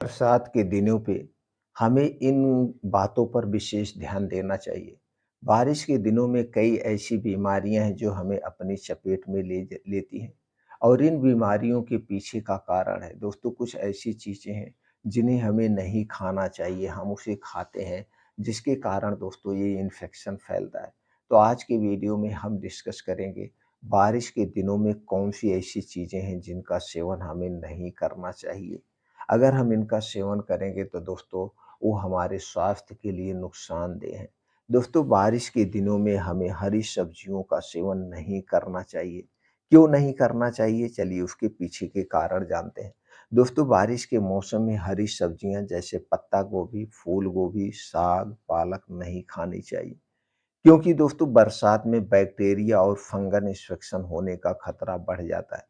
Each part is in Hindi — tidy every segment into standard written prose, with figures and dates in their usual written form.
बरसात के दिनों पे हमें इन बातों पर विशेष ध्यान देना चाहिए। बारिश के दिनों में कई ऐसी बीमारियां हैं जो हमें अपनी चपेट में लेती हैं और इन बीमारियों के पीछे का कारण है दोस्तों कुछ ऐसी चीज़ें हैं जिन्हें हमें नहीं खाना चाहिए, हम उसे खाते हैं जिसके कारण दोस्तों ये इन्फेक्शन फैलता है। तो आज के वीडियो में हम डिस्कस करेंगे बारिश के दिनों में कौन सी ऐसी चीज़ें हैं जिनका सेवन हमें नहीं करना चाहिए। अगर हम इनका सेवन करेंगे तो दोस्तों वो हमारे स्वास्थ्य के लिए नुकसानदेह है। दोस्तों बारिश के दिनों में हमें हरी सब्जियों का सेवन नहीं करना चाहिए। क्यों नहीं करना चाहिए? चलिए उसके पीछे के कारण जानते हैं। दोस्तों बारिश के मौसम में हरी सब्जियां जैसे पत्ता गोभी, फूल गोभी, साग, पालक नहीं खानी चाहिए। क्योंकि दोस्तों बरसात में बैक्टीरिया और फंगल इन्फेक्शन होने का खतरा बढ़ जाता है।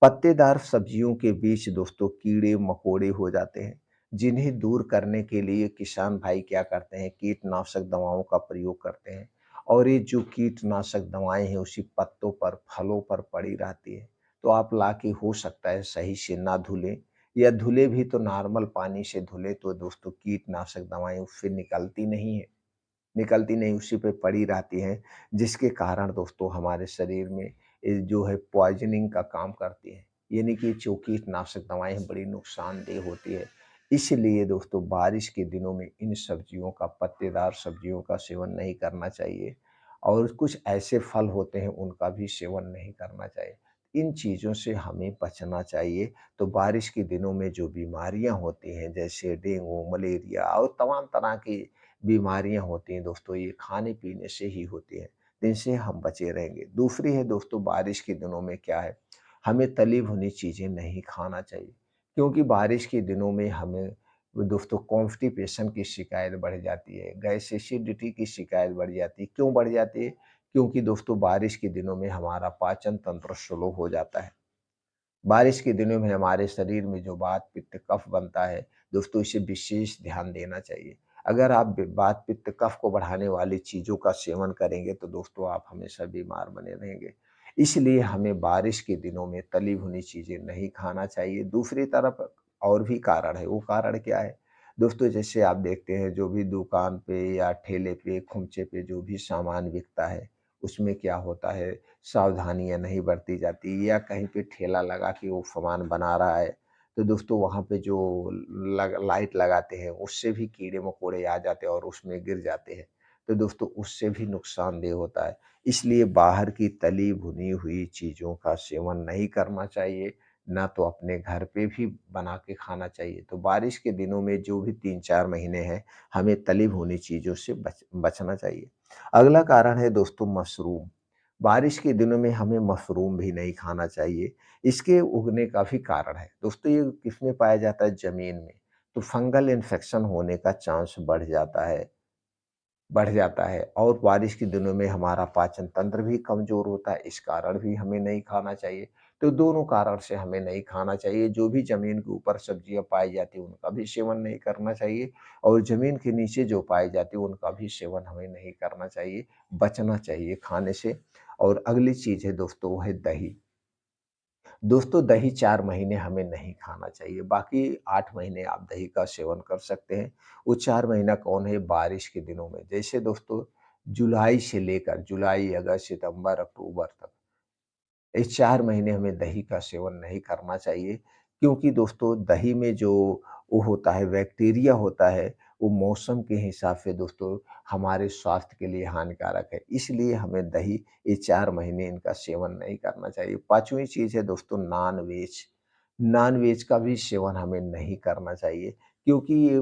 पत्तेदार सब्जियों के बीच दोस्तों कीड़े-मकोड़े हो जाते हैं, जिन्हें दूर करने के लिए किसान भाई क्या करते हैं, कीटनाशक दवाओं का प्रयोग करते हैं और ये जो कीटनाशक दवाएँ हैं, उसी पत्तों पर, फलों पर पड़ी रहती है। तो आप लाके हो सकता है सही से ना धुलें या धुले भी तो नॉर्मल पानी से धुलें, तो दोस्तों कीटनाशक दवाएँ उससे निकलती नहीं, उसी पे पड़ी रहती हैं, जिसके कारण दोस्तों हमारे शरीर में जो है पॉइज़निंग का काम करती हैं। यानी कि जो कीटनाशक दवाएँ हैं बड़ी नुकसानदेह होती है। इसलिए दोस्तों बारिश के दिनों में इन सब्जियों का, पत्तेदार सब्जियों का सेवन नहीं करना चाहिए और कुछ ऐसे फल होते हैं उनका भी सेवन नहीं करना चाहिए। इन चीज़ों से हमें बचना चाहिए। तो बारिश के दिनों में जो बीमारियाँ होती हैं जैसे डेंगू, मलेरिया और तमाम तरह की बीमारियाँ होती हैं दोस्तों, ये खाने-पीने से ही होती हैं, तो इनसे हम बचे रहेंगे। दूसरी है दोस्तों बारिश के दिनों में क्या है, हमें तली भुनी चीज़ें नहीं खाना चाहिए, क्योंकि बारिश के दिनों में हमें दोस्तों कॉन्स्टिपेशन की शिकायत बढ़ जाती है, गैस एसिडिटी की शिकायत बढ़ जाती है। क्यों बढ़ जाती है? क्योंकि दोस्तों बारिश के दिनों में हमारा पाचन तंत्र स्लो हो जाता है। बारिश के दिनों में हमारे शरीर में जो वात, पित्त, कफ बनता है, दोस्तों इसे विशेष ध्यान देना चाहिए। अगर आप वात, पित्त, कफ को बढ़ाने वाली चीज़ों का सेवन करेंगे तो दोस्तों आप हमेशा बीमार बने रहेंगे। इसलिए हमें बारिश के दिनों में तली भुनी चीज़ें नहीं खाना चाहिए। दूसरी तरफ और भी कारण है, वो कारण क्या है? दोस्तों जैसे आप देखते हैं जो भी दुकान पे या ठेले पे, खुमचे पे जो भी सामान बिकता है, उसमें क्या होता है, सावधानियाँ नहीं बरती जाती या कहीं पे ठेला लगा के वो सामान बना रहा है, तो दोस्तों वहाँ पे जो लाइट लगाते हैं उससे भी कीड़े-मकोड़े आ जाते हैं और उसमें गिर जाते हैं। तो दोस्तों उससे भी नुकसानदेह होता है। इसलिए बाहर की तली भुनी हुई चीज़ों का सेवन नहीं करना चाहिए, ना तो अपने घर पे भी बना के खाना चाहिए। तो बारिश के दिनों में जो भी 3-4 महीने हैं, हमें तली भुनी चीज़ों से बचना चाहिए। अगला कारण है दोस्तों मशरूम। बारिश के दिनों में हमें मशरूम भी नहीं खाना चाहिए। इसके उगने का भी कारण है। दोस्तों ये किसमें पाया जाता है? ज़मीन में। तो फंगल इन्फेक्शन होने का चांस बढ़ जाता है और बारिश के दिनों में हमारा पाचन तंत्र भी कमज़ोर होता है, इस कारण भी हमें नहीं खाना चाहिए। तो दोनों कारण से हमें नहीं खाना चाहिए, जो भी ज़मीन के ऊपर सब्जियाँ पाई जाती हैं, उनका भी सेवन नहीं करना चाहिए और ज़मीन के नीचे जो पाई जाती है, उनका भी सेवन हमें नहीं करना चाहिए, बचना चाहिए खाने से। और अगली चीज़ है दोस्तों, वो है दही। दोस्तों दही 4 महीने हमें नहीं खाना चाहिए, बाकी 8 महीने आप दही का सेवन कर सकते हैं। वो 4 महीना कौन है? बारिश के दिनों में। जैसे दोस्तों जुलाई, अगस्त, सितंबर, अक्टूबर तक, इस 4 महीने हमें दही का सेवन नहीं करना चाहिए, क्योंकि दोस्तों दही में जो वो होता है, बैक्टीरिया होता है, वो मौसम के हिसाब से दोस्तों हमारे स्वास्थ्य के लिए हानिकारक है। इसलिए हमें दही ये 4 महीने इनका सेवन नहीं करना चाहिए। 5वीं चीज़ है दोस्तों नॉन-वेज। नॉन-वेज का भी सेवन हमें नहीं करना चाहिए, क्योंकि ये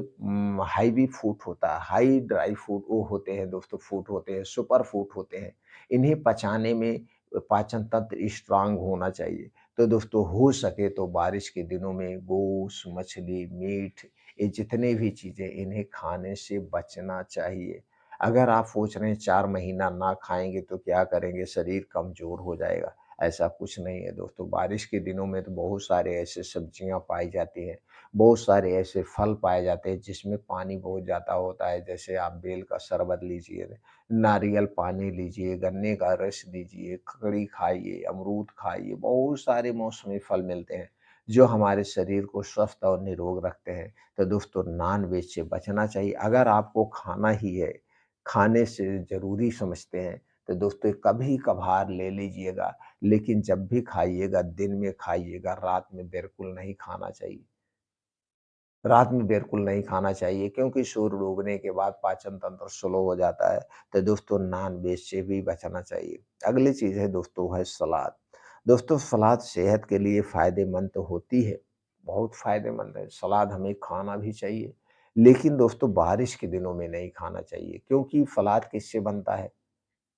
हाई फूड होता है, हाई ड्राई फूड वो होते हैं दोस्तों, फूड होते हैं, सुपर फूड होते हैं। इन्हें पचाने में पाचन तंत्र स्ट्रांग होना चाहिए। तो दोस्तों हो सके तो बारिश के दिनों में गोश्त, मछली, मीट, ये जितने भी चीज़ें इन्हें खाने से बचना चाहिए। अगर आप सोच रहे हैं 4 महीना ना खाएँगे तो क्या करेंगे, शरीर कमज़ोर हो जाएगा, ऐसा कुछ नहीं है दोस्तों। बारिश के दिनों में तो बहुत सारे ऐसे सब्जियाँ पाई जाती हैं, बहुत सारे ऐसे फल पाए जाते हैं जिसमें पानी बहुत ज़्यादा होता है। जैसे आप बेल का शरबत लीजिए, नारियल पानी लीजिए, गन्ने का रस लीजिए, ककड़ी खाइए, अमरूद खाइए, बहुत सारे मौसमी फल मिलते हैं, जो हमारे शरीर को स्वस्थ और निरोग रखते हैं। तो दोस्तों नॉन-वेज से बचना चाहिए। अगर आपको खाना ही है, खाने से ज़रूरी समझते हैं, तो दोस्तों कभी-कभार ले लीजिएगा, लेकिन जब भी खाइएगा दिन में खाइएगा, रात में बिल्कुल नहीं खाना चाहिए। रात में बिल्कुल नहीं खाना चाहिए क्योंकि सूर्य डूबने के बाद पाचन तंत्र स्लो हो जाता है। तो दोस्तों नॉन-वेज से भी बचना चाहिए। अगली चीज़ है दोस्तों है सलाद। दोस्तों सलाद सेहत के लिए फ़ायदेमंद तो होती है, बहुत फ़ायदेमंद है। सलाद हमें खाना भी चाहिए, लेकिन दोस्तों बारिश के दिनों में नहीं खाना चाहिए क्योंकि सलाद किससे बनता है?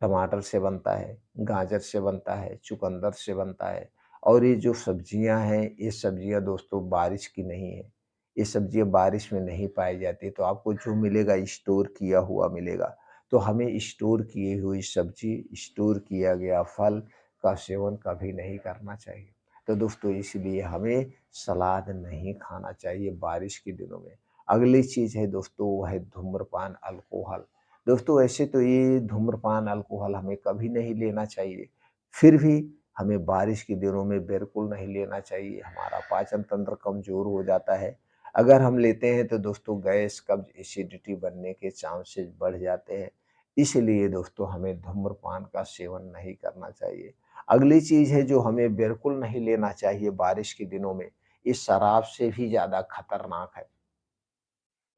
टमाटर से बनता है, गाजर से बनता है, चुकंदर से बनता है और ये जो सब्जियाँ हैं, ये सब्जियाँ दोस्तों बारिश की नहीं है। ये सब्जियाँ बारिश में नहीं पाई जाती, तो आपको जो मिलेगा स्टोर किया हुआ मिलेगा। तो हमें स्टोर किए हुई सब्जी, स्टोर किया गया फल का सेवन कभी नहीं करना चाहिए। तो दोस्तों इसलिए हमें सलाद नहीं खाना चाहिए बारिश के दिनों में। अगली चीज़ है दोस्तों वो है धूम्रपान, अल्कोहल। दोस्तों ऐसे तो ये धूम्रपान, अल्कोहल हमें कभी नहीं लेना चाहिए। फिर भी हमें बारिश के दिनों में बिल्कुल नहीं लेना चाहिए, हमारा पाचन तंत्र कमज़ोर हो जाता है। अगर हम लेते हैं तो दोस्तों गैस, कब्ज़, एसिडिटी बनने के चांसेस बढ़ जाते हैं। इसलिए दोस्तों हमें धूम्रपान का सेवन नहीं करना चाहिए। अगली चीज़ है जो हमें बिल्कुल नहीं लेना चाहिए बारिश के दिनों में, ये शराब से भी ज़्यादा खतरनाक है।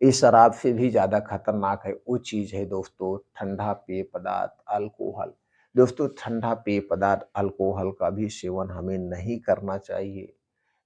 ये शराब से भी ज़्यादा खतरनाक है, वो चीज़ है दोस्तों ठंडा पेय पदार्थ, अल्कोहल। दोस्तों ठंडा पेय पदार्थ, अल्कोहल का भी सेवन हमें नहीं करना चाहिए।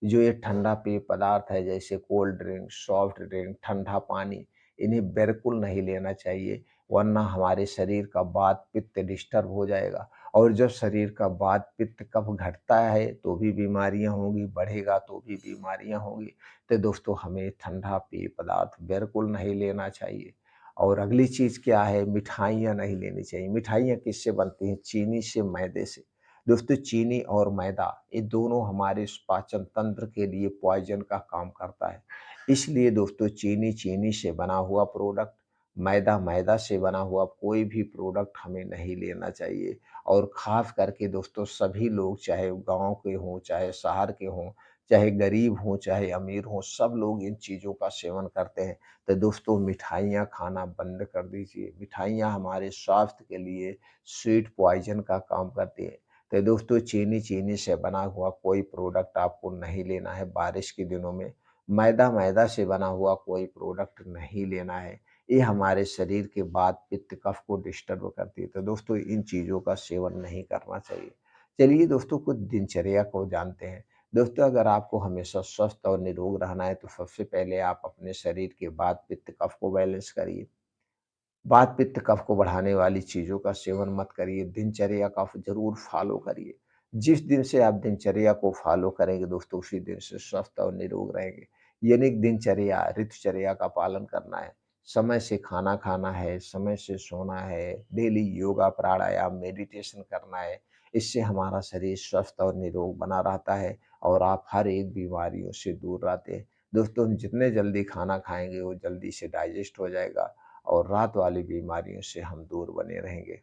जो ये ठंडा पेय पदार्थ है जैसे कोल्ड ड्रिंक, सॉफ्ट ड्रिंक, ठंडा पानी, इन्हें बिल्कुल नहीं लेना चाहिए, वरना हमारे शरीर का वात-पित्त डिस्टर्ब हो जाएगा और जब शरीर का वात-पित्त कफ घटता है तो भी बीमारियाँ होंगी, बढ़ेगा तो भी बीमारियाँ होंगी। तो दोस्तों हमें ठंडा पेय पदार्थ बिल्कुल नहीं लेना चाहिए। और अगली चीज़ क्या है, मिठाइयाँ नहीं लेनी चाहिए। मिठाइयाँ किससे बनती हैं? चीनी से, मैदे से। दोस्तों चीनी और मैदा ये दोनों हमारे पाचन तंत्र के लिए पॉइज़न का काम करता है। इसलिए दोस्तों चीनी, चीनी से बना हुआ प्रोडक्ट, मैदा, मैदा से बना हुआ कोई भी प्रोडक्ट हमें नहीं लेना चाहिए। और ख़ास करके दोस्तों सभी लोग चाहे गाँव के हों, चाहे शहर के हों, चाहे गरीब हों, चाहे अमीर हों, सब लोग इन चीज़ों का सेवन करते हैं। तो दोस्तों मिठाइयाँ खाना बंद कर दीजिए। मिठाइयाँ हमारे स्वास्थ्य के लिए स्वीट पॉइज़न का काम करती हैं। तो दोस्तों चीनी, चीनी से बना हुआ कोई प्रोडक्ट आपको नहीं लेना है बारिश के दिनों में। मैदा, मैदा से बना हुआ कोई प्रोडक्ट नहीं लेना है। ये हमारे शरीर के वात, पित्त, कफ को डिस्टर्ब करती है। तो दोस्तों इन चीज़ों का सेवन नहीं करना चाहिए। चलिए दोस्तों कुछ दिनचर्या को जानते हैं। दोस्तों अगर आपको हमेशा स्वस्थ और निरोग रहना है तो सबसे पहले आप अपने शरीर के वात, पित्त, कफ को बैलेंस करिए। वात पित्त कफ को बढ़ाने वाली चीज़ों का सेवन मत करिए, दिनचर्या का ज़रूर फ़ॉलो करिए। जिस दिन से आप दिनचर्या को फ़ॉलो करेंगे दोस्तों उसी दिन से स्वस्थ और निरोग रहेंगे। यानी कि दिनचर्या, ऋतुचर्या का पालन करना है, समय से खाना खाना है, समय से सोना है, डेली योगा, प्राणायाम, मेडिटेशन करना है। इससे हमारा शरीर स्वस्थ और निरोग बना रहता है और आप हर एक बीमारियों से दूर रहते हैं। दोस्तों जितने जल्दी खाना खाएँगे वो जल्दी से डाइजेस्ट हो जाएगा और रात वाली बीमारियों से हम दूर बने रहेंगे।